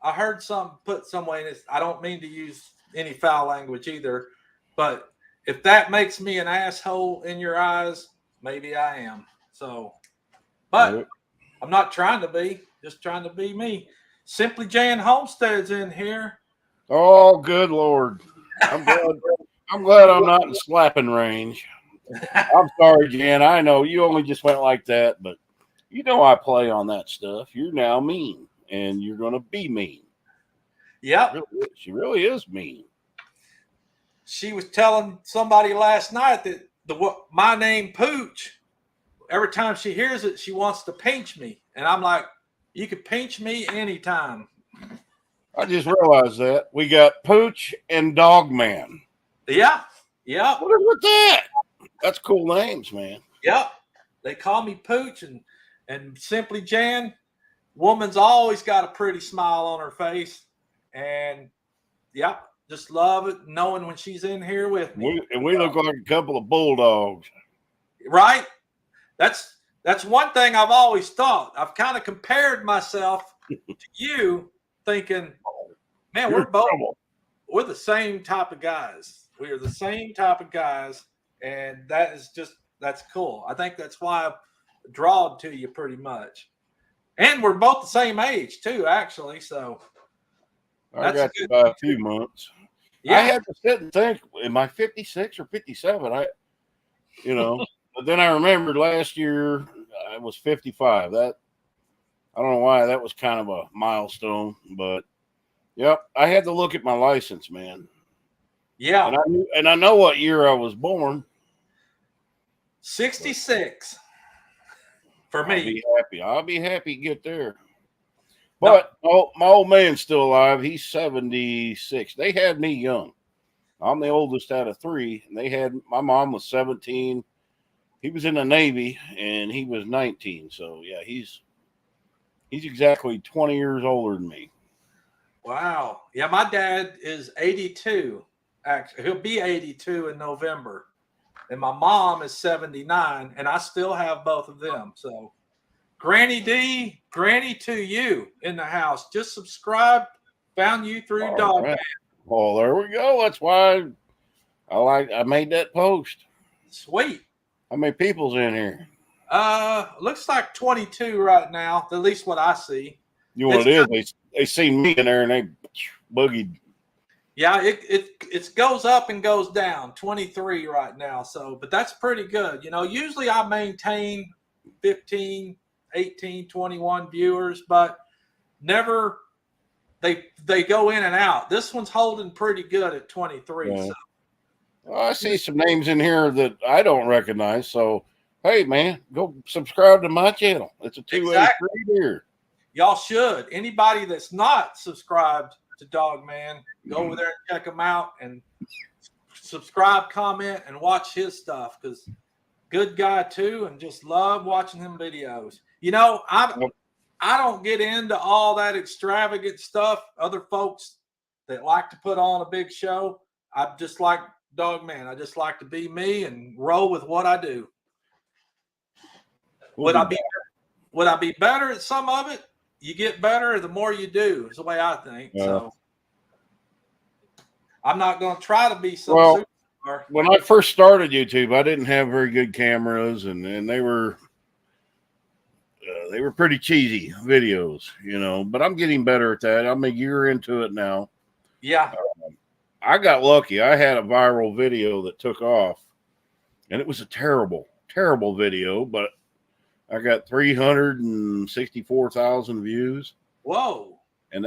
I heard some put some way in this. I don't mean to use any foul language either, but if that makes me an asshole in your eyes, maybe I am. So, but I'm not trying to be, just trying to be me. Simply Jan Homestead's in here. Oh, good Lord. I'm glad I'm not in slapping range. I'm sorry, Jan. I know you only just went like that, but I play on that stuff. You're now mean, and you're going to be mean. Yeah. She really is mean. She was telling somebody last night that my name Pooch, every time she hears it, she wants to pinch me. And I'm like, you could pinch me anytime. I just realized that. We got Pooch and Dog Man. Yeah. Yeah. What is with that? That's cool names, man. Yep. They call me Pooch and Simply Jan. Woman's always got a pretty smile on her face. And yep, just love it knowing when she's in here with me. We look like a couple of bulldogs. Right? That's one thing I've always thought. I've kind of compared myself to you, thinking, man, we're the same type of guys. We are the same type of guys, and that's cool. I think that's why I've drawn to you pretty much. And we're both the same age too, actually. So I got you by a few months. Yeah. I had to sit and think, am I 56 or 57? But then I remembered last year I was 55. I don't know why that was kind of a milestone, but yep, I had to look at my license, man. Yeah. And I know what year I was born. 66 for me. I'll be happy to get there. But my old man's still alive. He's 76. They had me young. I'm the oldest out of 3. And they had my mom was 17. He was in the Navy and he was 19. So yeah, he's exactly 20 years older than me. Wow. Yeah, my dad is 82. Actually, he'll be 82 in November. And my mom is 79, and I still have both of them. So Granny D, Granny to you in the house. Just subscribe. Found you through Dog Man. Well, there we go. That's why I made that post. Sweet. How many people's in here? Looks like 22 right now. At least what I see. You know what it is? They seen me in there and they boogied. Yeah, it goes up and goes down. 23 right now. So, but that's pretty good. You know, usually I maintain 15, 18, 21 viewers, but never they go in and out. This one's holding pretty good at 23. Yeah. So. Well, I see some names in here that I don't recognize. So, hey, man, go subscribe to my channel. It's a two-way street here. Y'all should. Anybody that's not subscribed to Dog Man, go over there and check him out and subscribe, comment, and watch his stuff because good guy too, and just love watching him videos. You know, I don't get into all that extravagant stuff. Other folks that like to put on a big show, I just like Dog Man. I just like to be me and roll with what I do. Would I be better at some of it? You get better the more you do, is the way I think. Yeah. So I'm not going to try to be some superstar. When I first started YouTube, I didn't have very good cameras, and they were pretty cheesy videos, you know. But I'm getting better at that. I'm a year into it now. Yeah. I got lucky. I had a viral video that took off, and it was a terrible, terrible video, but I got 364,000 views. Whoa. And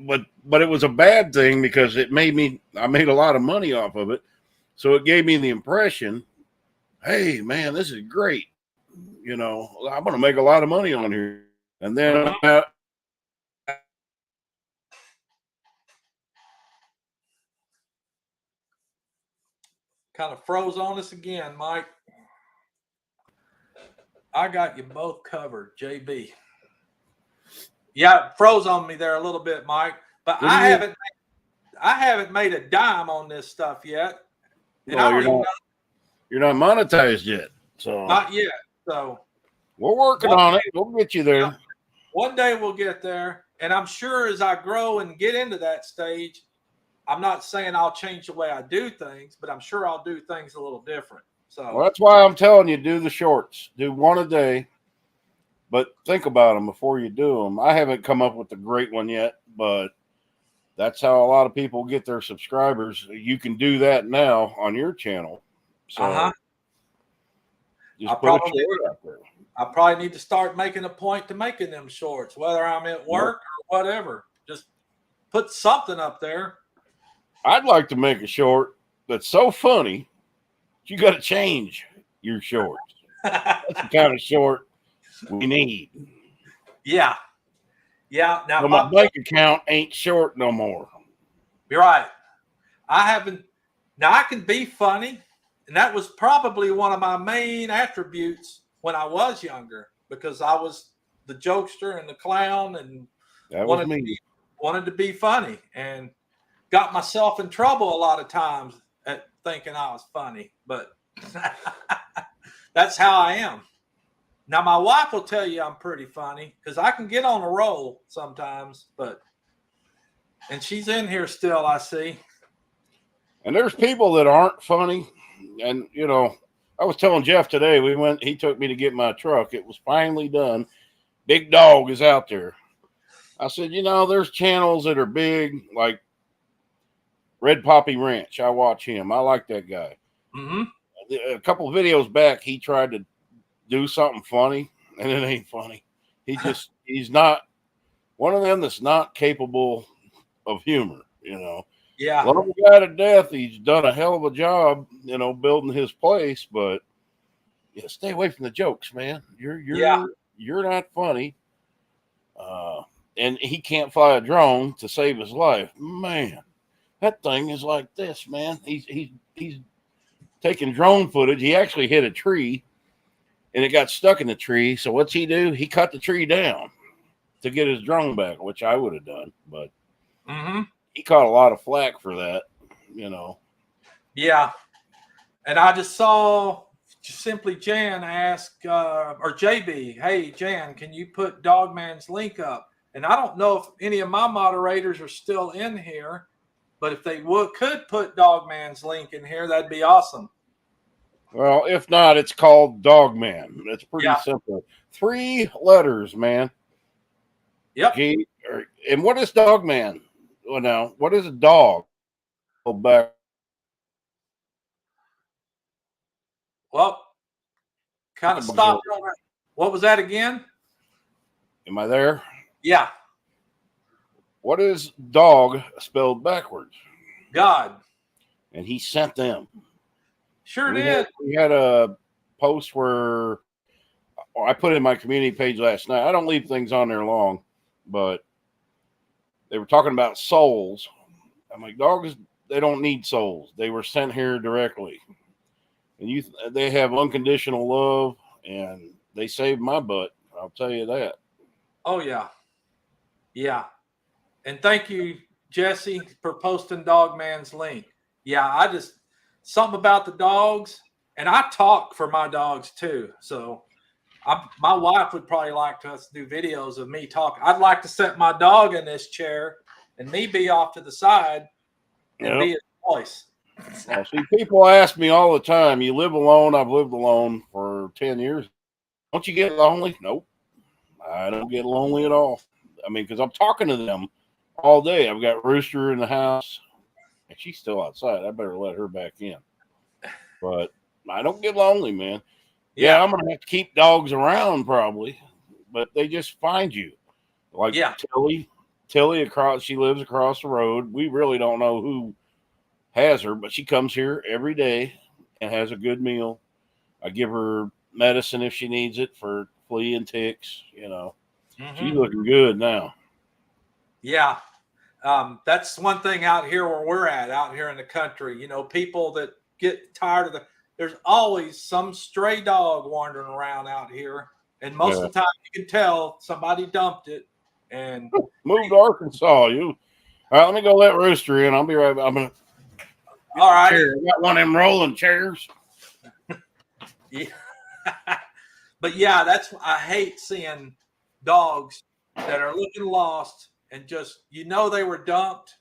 but it was a bad thing because I made a lot of money off of it. So it gave me the impression, hey man, this is great. You know, I'm going to make a lot of money on here. And then kind of froze on us again, Mike. I got you both covered, JB. Yeah, it froze on me there a little bit, Mike. But I haven't made a dime on this stuff yet. No, you're not monetized yet. So not yet. So we're working on it. We'll get you there. One day we'll get there. And I'm sure as I grow and get into that stage, I'm not saying I'll change the way I do things, but I'm sure I'll do things a little different. So well, that's why I'm telling you, do the shorts. Do one a day, but think about them before you do them. I haven't come up with a great one yet, but that's how a lot of people get their subscribers. You can do that now on your channel. So just put a short out there. I probably need to start making a point to making them shorts, whether I'm at work or whatever. Just put something up there. I'd like to make a short that's so funny you got to change your shorts. That's the kind of short we need. Yeah. Yeah. Now so my bank account ain't short no more. You're right. Now I can be funny. And that was probably one of my main attributes when I was younger, because I was the jokester and the clown and wanted to be funny, and got myself in trouble a lot of times at thinking I was funny, but that's how I am. Now, my wife will tell you I'm pretty funny because I can get on a roll sometimes, and she's in here still, I see. And there's people that aren't funny. And, you know, I was telling Jeff today, he took me to get my truck. It was finally done. Big Dog is out there. I said, you know, there's channels that are big, like Red Poppy Ranch. I watch him. I like that guy. Mm-hmm. A couple of videos back, he tried to do something funny, and it ain't funny. He's not one of them that's not capable of humor, you know. Yeah. Love the guy to death. He's done a hell of a job, you know, building his place, but yeah, stay away from the jokes, man. You're not funny. and he can't fly a drone to save his life. Man, that thing is like this, man. He's taking drone footage. He actually hit a tree, and it got stuck in the tree. So what's he do? He cut the tree down to get his drone back, which I would have done, but he caught a lot of flack for that, you know. Yeah. And I just saw Simply Jan ask, or JB, hey, Jan, can you put Dogman's link up? And I don't know if any of my moderators are still in here, but if they could put Dogman's link in here, that'd be awesome. Well, if not, it's called Dogman. It's pretty simple. 3 letters, man. Yep. And what is Dogman? Well, now, what is a dog? Back. Well, kind of stopped. What was that again? Am I there? Yeah. What is dog spelled backwards? God. And he sent them. Sure did. We had a post where I put in my community page last night. I don't leave things on there long, but they were talking about souls. I'm like, dogs, they don't need souls. They were sent here directly. And they have unconditional love, and they saved my butt. I'll tell you that. Oh, yeah. Yeah. And thank you, Jesse, for posting Dogman's link. Yeah, something about the dogs, and I talk for my dogs too. So my wife would probably like us to do videos of me talking. I'd like to set my dog in this chair and me be off to the side and be his voice. Well, see, people ask me all the time, you live alone? I've lived alone for 10 years. Don't you get lonely? Nope. I don't get lonely at all. I mean, because I'm talking to them all day. I've got Rooster in the house, and she's still outside. I better let her back in. But I don't get lonely, man. Yeah, I'm going to have to keep dogs around probably, but they just find you. Like Tilly across, she lives across the road. We really don't know who has her, but she comes here every day and has a good meal. I give her medicine if she needs it for flea and ticks, you know. She's looking good now. Yeah. That's one thing out here where we're out here in the country, you know, people that get tired of there's always some stray dog wandering around out here. And most of the time you can tell somebody dumped it and moved to Arkansas. All right, let me go let Rooster in. I'll be right back. I'm going to. All right. I got one of them rolling chairs. Yeah. But yeah, I hate seeing dogs that are looking lost and just, you know, they were dumped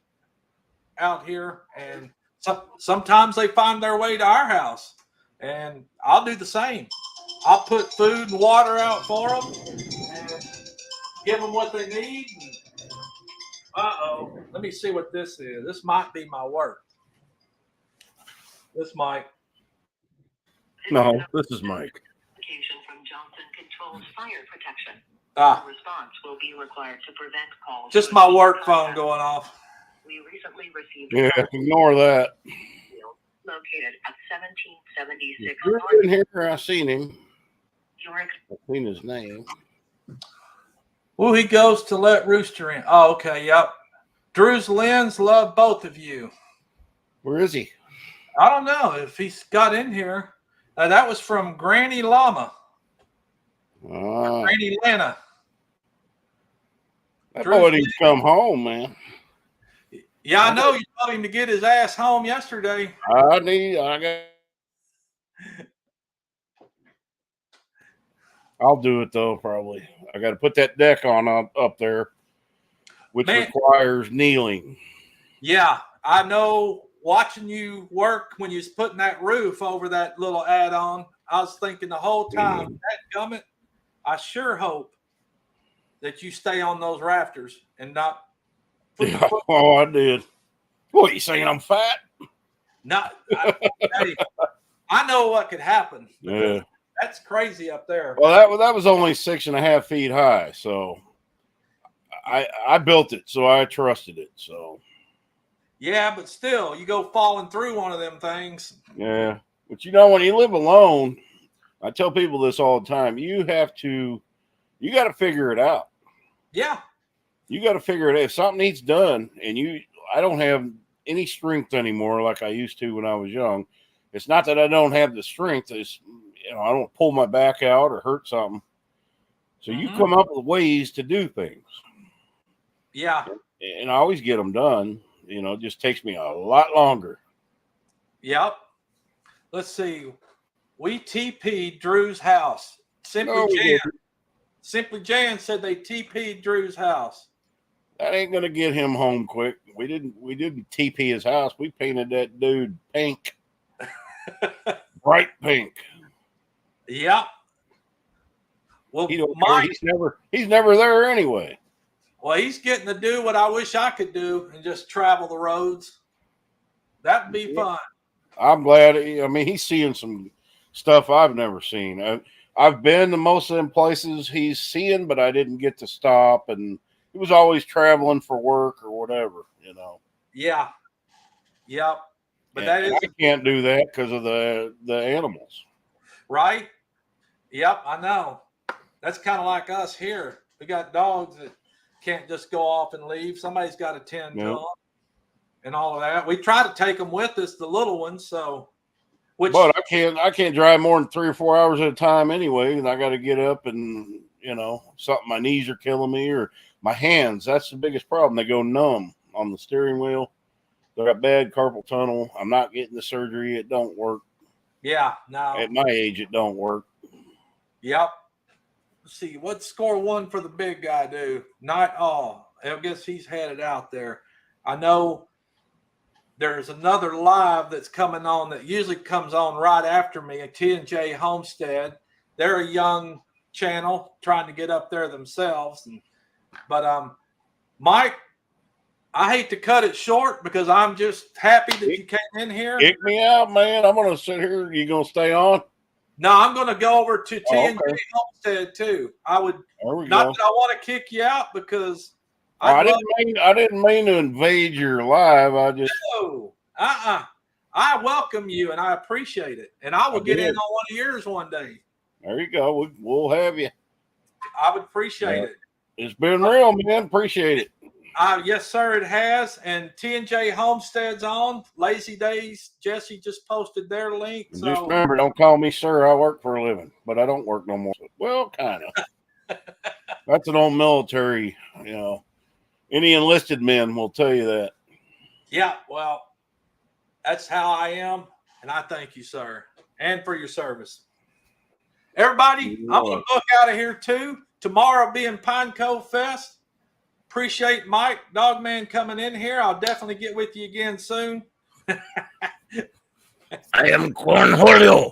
out here, and sometimes they find their way to our house, and I'll do the same. I'll put food and water out for them and give them what they need. Let me see what this is. This might be my work. This might. No, this is Mike. From Johnson Controls Fire Protection. Response will be required to prevent calls. Just my work phone going off. We recently received. Yeah, ignore that. Located at 1776. You're in here. I seen him. I've seen his name. Oh, he goes to let Rooster in. Oh, okay. Yep. Drew's lens love both of you. Where is he? I don't know if he's got in here. That was from Granny Llama. Granny Lana. That boy needs to come home, man. Yeah, I know you told him to get his ass home yesterday. I'll do it though, probably. I got to put that deck on up there, which requires kneeling. Yeah, I know. Watching you work when you was putting that roof over that little add-on, I was thinking the whole time, that gummit, I sure hope that you stay on those rafters and not. I did. What, you saying I'm fat? I know what could happen. Yeah. That's crazy up there. Well, that was only 6.5 feet high, so I built it, so I trusted it. So. Yeah, but still, you go falling through one of them things. Yeah, but you know, when you live alone, I tell people this all the time. You got to figure it out. Yeah. You got to figure it out. If something needs done, and I don't have any strength anymore like I used to when I was young. It's not that I don't have the strength. It's, I don't pull my back out or hurt something. So you come up with ways to do things. Yeah. And I always get them done. It just takes me a lot longer. Yep. Let's see. We TP'd Drew's house. Simply Jan said they TP'd Drew's house. That ain't gonna get him home quick. We didn't TP his house. We painted that dude pink. Bright pink. Yep. Well, Mike, he's never there anyway. Well, he's getting to do what I wish I could do and just travel the roads. That'd be fun. I'm glad. He's seeing some stuff I've never seen. I've been to most of them places he's seeing, but I didn't get to stop. And he was always traveling for work or whatever, Yeah. Yep. But I can't do that because of the animals. Right? Yep, I know. That's kind of like us here. We got dogs that can't just go off and leave. Somebody's got to tend to them and all of that. We try to take them with us, the little ones. But I can't drive more than 3 or 4 hours at a time anyway, and I got to get up and something. My knees are killing me, or my hands. That's the biggest problem. They go numb on the steering wheel. They got bad carpal tunnel. I'm not getting the surgery. It don't work. Yeah, no. At my age, it don't work. Yep. Let's see, what score one for the big guy do? Not all. I guess he's headed out there. I know there's another live that's coming on that usually comes on right after me, a T&J Homestead. They're a young channel trying to get up there themselves. But Mike, I hate to cut it short because I'm just happy that you came in here. Kick me out, man. I'm going to sit here. You going to stay on? No, I'm going to go over to T&J Homestead too. I would not that I want to kick you out because I didn't mean to invade your live. I welcome you and I appreciate it, and I will get in on one of yours one day. There you go. We'll have you. I would appreciate it. It's been real, man. Appreciate it. Yes, sir, it has. And T&J Homestead's on. Lazy Days, Jesse just posted their link. So just remember, don't call me sir. I work for a living, but I don't work no more. Well, kind of. That's an old military, Any enlisted men will tell you that. Yeah, well, that's how I am. And I thank you, sir, and for your service. Everybody, I'm going to book out of here too. Tomorrow being Pine Cove Fest. Appreciate Mike Dogman coming in here. I'll definitely get with you again soon. I am Cornholio.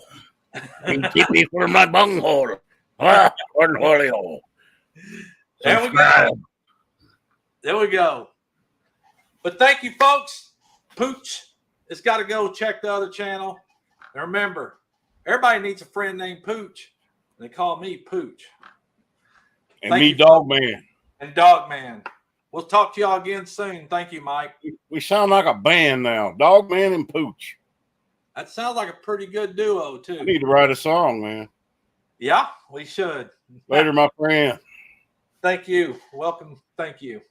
I'm TP for my bunghole. Cornholio. There we go. There we go. But thank you, folks. Pooch has got to go check the other channel. And remember, everybody needs a friend named Pooch. They call me Pooch. And me, Dogman. And Dogman. We'll talk to y'all again soon. Thank you, Mike. We sound like a band now. Dogman and Pooch. That sounds like a pretty good duo, too. I need to write a song, man. Yeah, we should. Later, my friend. Thank you. Welcome. Thank you.